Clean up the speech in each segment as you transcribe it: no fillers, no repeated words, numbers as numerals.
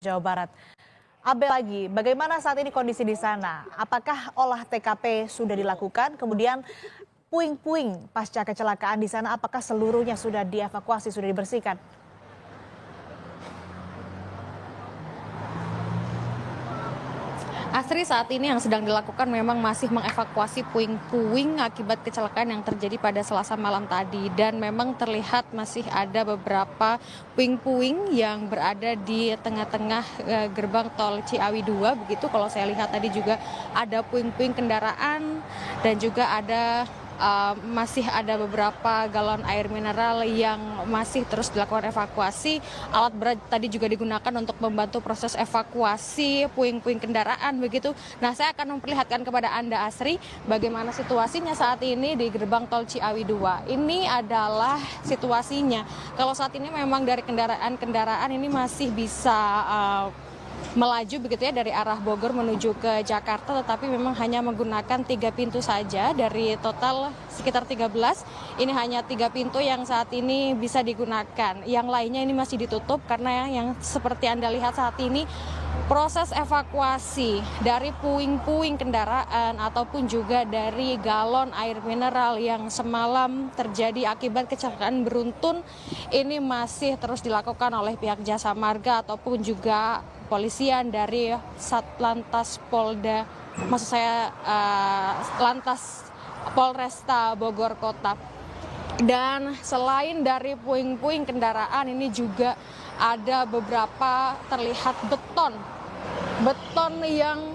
Jawa Barat. Abel lagi, bagaimana saat ini kondisi di sana? Apakah olah TKP sudah dilakukan? Kemudian puing-puing pasca kecelakaan di sana, apakah seluruhnya sudah dievakuasi, sudah dibersihkan? Asri, saat ini yang sedang dilakukan memang masih mengevakuasi puing-puing akibat kecelakaan yang terjadi pada Selasa malam tadi. Dan memang terlihat masih ada beberapa puing-puing yang berada di tengah-tengah gerbang tol Ciawi 2. Begitu kalau saya lihat tadi juga ada puing-puing kendaraan dan juga masih ada beberapa galon air mineral yang masih terus dilakukan evakuasi. Alat berat tadi juga digunakan untuk membantu proses evakuasi puing-puing kendaraan begitu. Nah, saya akan memperlihatkan kepada Anda, Asri, bagaimana situasinya saat ini di gerbang tol Ciawi 2. Ini adalah situasinya. Kalau saat ini memang dari kendaraan ini masih bisa melaju begitu ya dari arah Bogor menuju ke Jakarta, tetapi memang hanya menggunakan 3 pintu saja dari total sekitar 13. Ini hanya 3 pintu yang saat ini bisa digunakan. Yang lainnya ini masih ditutup karena yang seperti Anda lihat saat ini proses evakuasi dari puing-puing kendaraan ataupun juga dari galon air mineral yang semalam terjadi akibat kecelakaan beruntun ini masih terus dilakukan oleh pihak Jasa Marga ataupun juga kepolisian dari Satlantas Polda, Lantas Polresta Bogor Kota. Dan selain dari puing-puing kendaraan ini juga ada beberapa terlihat beton yang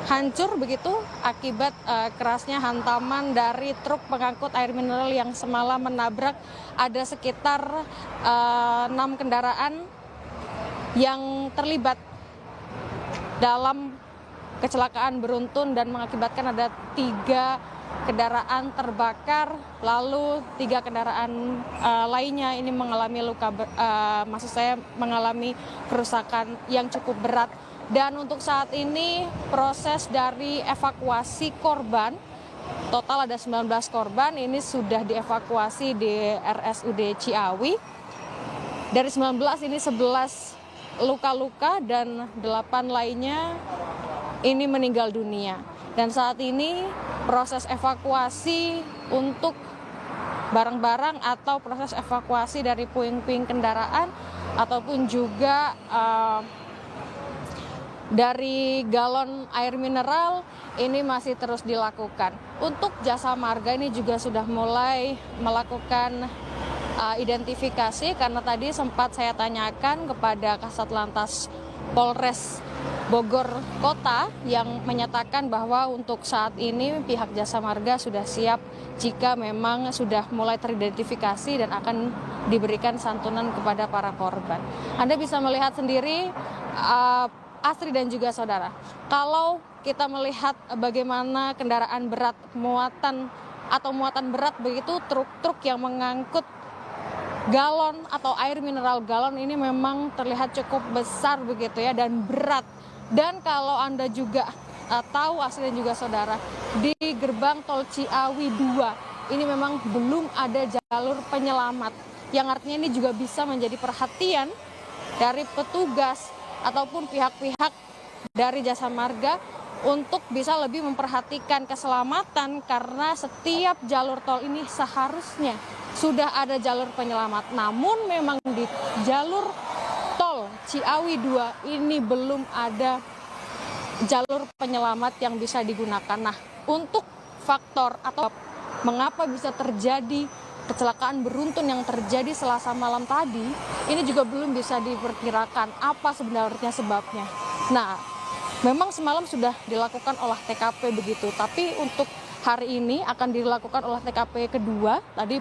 hancur begitu akibat kerasnya hantaman dari truk pengangkut air mineral yang semalam menabrak. Ada sekitar 6 kendaraan yang terlibat dalam kecelakaan beruntun dan mengakibatkan ada 3 kendaraan terbakar, lalu 3 kendaraan lainnya ini mengalami mengalami kerusakan yang cukup berat. Dan untuk saat ini proses dari evakuasi korban, total ada 19 korban, ini sudah dievakuasi di RSUD Ciawi. Dari 19 ini 11 luka-luka dan 8 lainnya ini meninggal dunia. Dan saat ini proses evakuasi untuk barang-barang atau proses evakuasi dari puing-puing kendaraan ataupun juga dari galon air mineral ini masih terus dilakukan. Untuk Jasa Marga ini juga sudah mulai melakukan identifikasi karena tadi sempat saya tanyakan kepada Kasat Lantas Polres Bogor Kota yang menyatakan bahwa untuk saat ini pihak Jasa Marga sudah siap jika memang sudah mulai teridentifikasi dan akan diberikan santunan kepada para korban. Anda bisa melihat sendiri, Asri dan juga saudara, kalau kita melihat bagaimana kendaraan berat muatan berat begitu, truk-truk yang mengangkut galon atau air mineral galon ini memang terlihat cukup besar begitu ya dan berat. Dan kalau Anda juga tahu, Asri dan juga saudara, di gerbang tol Ciawi 2 ini memang belum ada jalur penyelamat, yang artinya ini juga bisa menjadi perhatian dari petugas ataupun pihak-pihak dari Jasa Marga untuk bisa lebih memperhatikan keselamatan, karena setiap jalur tol ini seharusnya sudah ada jalur penyelamat. Namun memang di jalur tol Ciawi 2 ini belum ada jalur penyelamat yang bisa digunakan. Nah, untuk faktor atau mengapa bisa terjadi kecelakaan beruntun yang terjadi Selasa malam tadi, ini juga belum bisa diperkirakan apa sebenarnya sebabnya. Nah, memang semalam sudah dilakukan olah TKP begitu, tapi untuk hari ini akan dilakukan olah TKP kedua. Tadi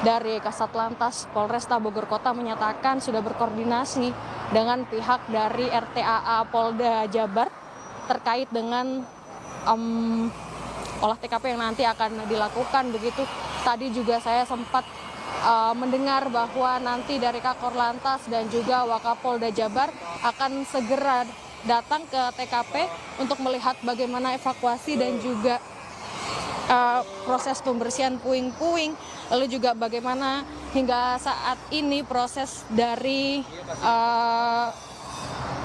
dari Kasat Lantas Polresta Bogor Kota menyatakan sudah berkoordinasi dengan pihak dari RTAA Polda Jabar terkait dengan olah TKP yang nanti akan dilakukan begitu. Tadi juga saya sempat mendengar bahwa nanti dari Kakor Lantas dan juga Wakapolda Jabar akan segera datang ke TKP untuk melihat bagaimana evakuasi dan juga proses pembersihan puing-puing, lalu juga bagaimana hingga saat ini proses dari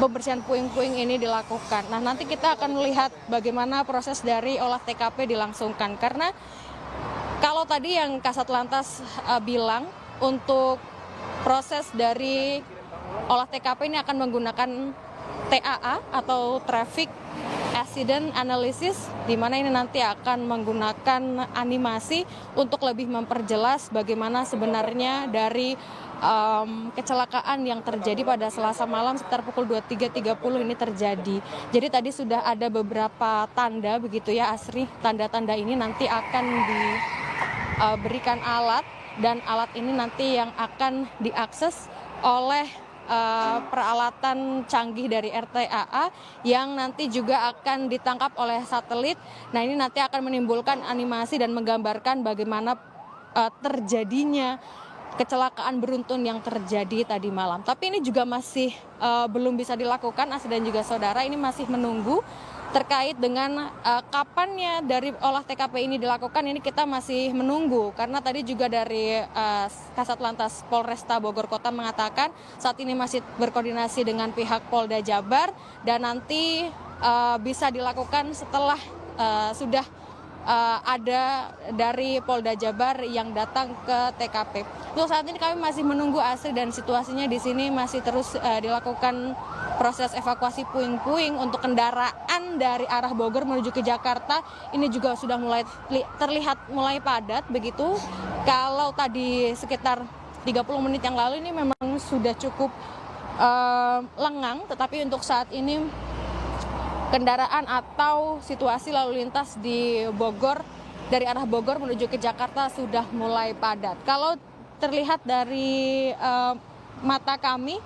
pembersihan puing-puing ini dilakukan. Nah, nanti kita akan melihat bagaimana proses dari olah TKP dilangsungkan. Karena kalau tadi yang Kasat Lantas bilang untuk proses dari olah TKP ini akan menggunakan TAA atau Traffic Accident Analysis, di mana ini nanti akan menggunakan animasi untuk lebih memperjelas bagaimana sebenarnya dari kecelakaan yang terjadi pada Selasa malam sekitar pukul 23.30 ini terjadi. Jadi tadi sudah ada beberapa tanda begitu ya Asri, tanda-tanda ini nanti akan diberikan alat, dan alat ini nanti yang akan diakses oleh peralatan canggih dari RTAA yang nanti juga akan ditangkap oleh satelit. Nah, ini nanti akan menimbulkan animasi dan menggambarkan bagaimana terjadinya kecelakaan beruntun yang terjadi tadi malam. Tapi ini juga masih belum bisa dilakukan, Asri dan juga saudara, ini masih menunggu terkait dengan kapannya dari olah TKP ini dilakukan. Ini kita masih menunggu karena tadi juga dari Kasat Lantas Polresta Bogor Kota mengatakan saat ini masih berkoordinasi dengan pihak Polda Jabar dan nanti bisa dilakukan setelah sudah ada dari Polda Jabar yang datang ke TKP. Untuk saat ini kami masih menunggu Asri, dan situasinya di sini masih terus dilakukan proses evakuasi puing-puing untuk kendaraan dari arah Bogor menuju ke Jakarta. Ini juga sudah mulai terlihat mulai padat begitu. Kalau tadi sekitar 30 menit yang lalu ini memang sudah cukup lengang, tetapi untuk saat ini kendaraan atau situasi lalu lintas di Bogor dari arah Bogor menuju ke Jakarta sudah mulai padat. Kalau terlihat dari mata kami,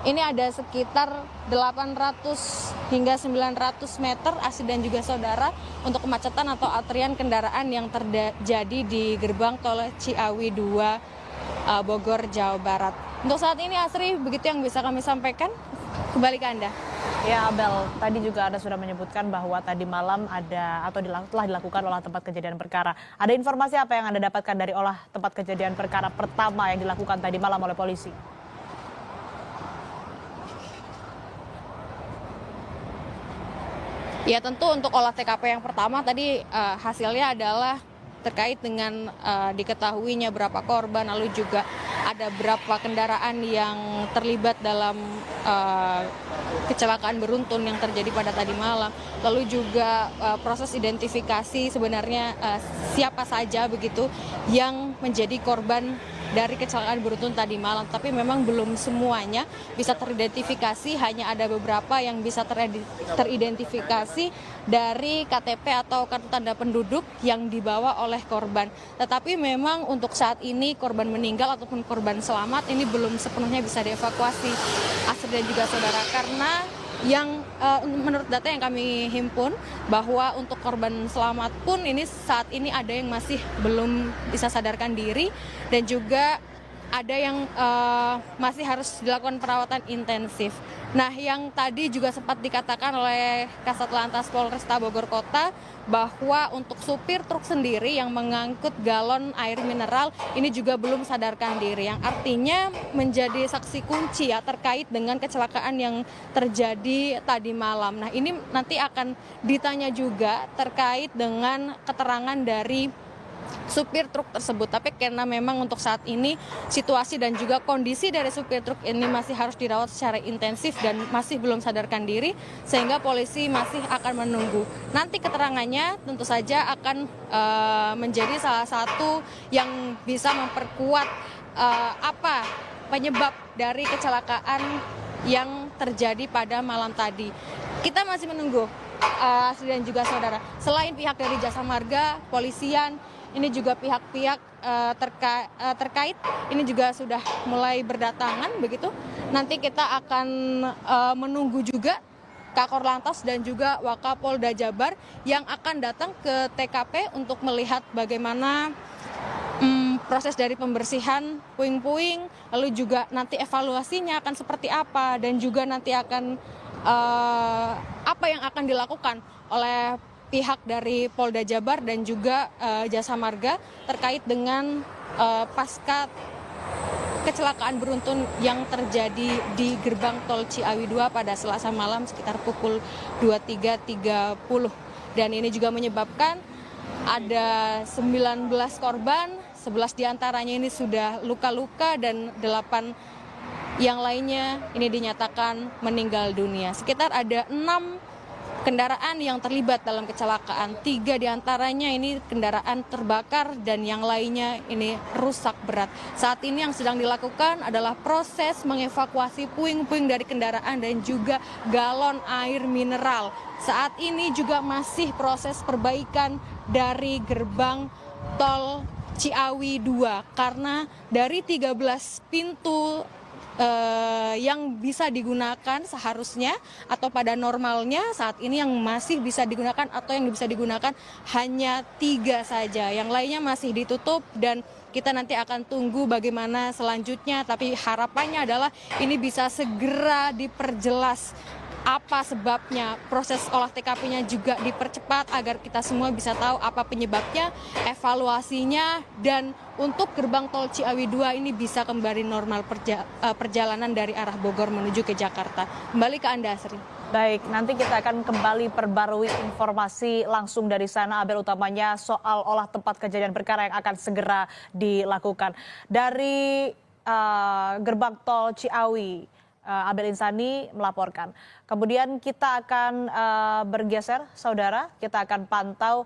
ini ada sekitar 800 hingga 900 meter Asri dan juga saudara untuk kemacetan atau antrian kendaraan yang terjadi di gerbang tol Ciawi 2 Bogor, Jawa Barat. Untuk saat ini Asri, begitu yang bisa kami sampaikan. Kembali ke Anda. Ya Abel, tadi juga Anda sudah menyebutkan bahwa tadi malam ada atau telah dilakukan olah tempat kejadian perkara. Ada informasi apa yang Anda dapatkan dari olah tempat kejadian perkara pertama yang dilakukan tadi malam oleh polisi? Ya, tentu untuk olah TKP yang pertama tadi hasilnya adalah terkait dengan diketahuinya berapa korban, lalu juga ada berapa kendaraan yang terlibat dalam kecelakaan beruntun yang terjadi pada tadi malam. Lalu juga proses identifikasi sebenarnya siapa saja begitu yang menjadi korban dari kecelakaan beruntun tadi malam. Tapi memang belum semuanya bisa teridentifikasi, hanya ada beberapa yang bisa teridentifikasi dari KTP atau kartu tanda penduduk yang dibawa oleh korban. Tetapi memang untuk saat ini korban meninggal ataupun korban selamat ini belum sepenuhnya bisa dievakuasi, Asri dan juga saudara, karena yang menurut data yang kami himpun bahwa untuk korban selamat pun ini saat ini ada yang masih belum bisa sadarkan diri dan juga ada yang masih harus dilakukan perawatan intensif. Nah, yang tadi juga sempat dikatakan oleh Kasat Lantas Polresta Bogor Kota bahwa untuk supir truk sendiri yang mengangkut galon air mineral ini juga belum sadarkan diri, yang artinya menjadi saksi kunci ya terkait dengan kecelakaan yang terjadi tadi malam. Nah, ini nanti akan ditanya juga terkait dengan keterangan dari supir truk tersebut. Tapi karena memang untuk saat ini situasi dan juga kondisi dari supir truk ini masih harus dirawat secara intensif dan masih belum sadarkan diri, sehingga polisi masih akan menunggu. Nanti keterangannya tentu saja akan menjadi salah satu yang bisa memperkuat apa penyebab dari kecelakaan yang terjadi pada malam tadi. Kita masih menunggu, Asri dan juga saudara. Selain pihak dari Jasa Marga, polisian, ini juga pihak-pihak terkait ini juga sudah mulai berdatangan begitu. Nanti kita akan menunggu juga Kakor Lantas dan juga Wakapolda Jabar yang akan datang ke TKP untuk melihat bagaimana proses dari pembersihan puing-puing, lalu juga nanti evaluasinya akan seperti apa, dan juga nanti akan apa yang akan dilakukan oleh pihak dari Polda Jabar dan juga Jasa Marga terkait dengan pasca kecelakaan beruntun yang terjadi di gerbang tol Ciawi 2 pada Selasa malam sekitar pukul 23.30. Dan ini juga menyebabkan ada 19 korban, 11 diantaranya ini sudah luka-luka dan 8 yang lainnya ini dinyatakan meninggal dunia. Sekitar ada 6 kendaraan yang terlibat dalam kecelakaan. 3 diantaranya ini kendaraan terbakar dan yang lainnya ini rusak berat. Saat ini yang sedang dilakukan adalah proses mengevakuasi puing-puing dari kendaraan dan juga galon air mineral. Saat ini juga masih proses perbaikan dari gerbang tol Ciawi 2 karena dari 13 pintu yang bisa digunakan seharusnya atau pada normalnya saat ini yang masih bisa digunakan atau yang bisa digunakan hanya 3 saja. Yang lainnya masih ditutup dan kita nanti akan tunggu bagaimana selanjutnya. Tapi harapannya adalah ini bisa segera diperjelas apa sebabnya, proses olah TKP-nya juga dipercepat agar kita semua bisa tahu apa penyebabnya, evaluasinya, dan untuk gerbang tol Ciawi 2 ini bisa kembali normal perjalanan dari arah Bogor menuju ke Jakarta. Kembali ke Anda, Asri. Baik, nanti kita akan kembali perbarui informasi langsung dari sana, Abel, utamanya soal olah tempat kejadian perkara yang akan segera dilakukan. Dari gerbang tol Ciawi, Abel Insani melaporkan. Kemudian kita akan bergeser, saudara, kita akan pantau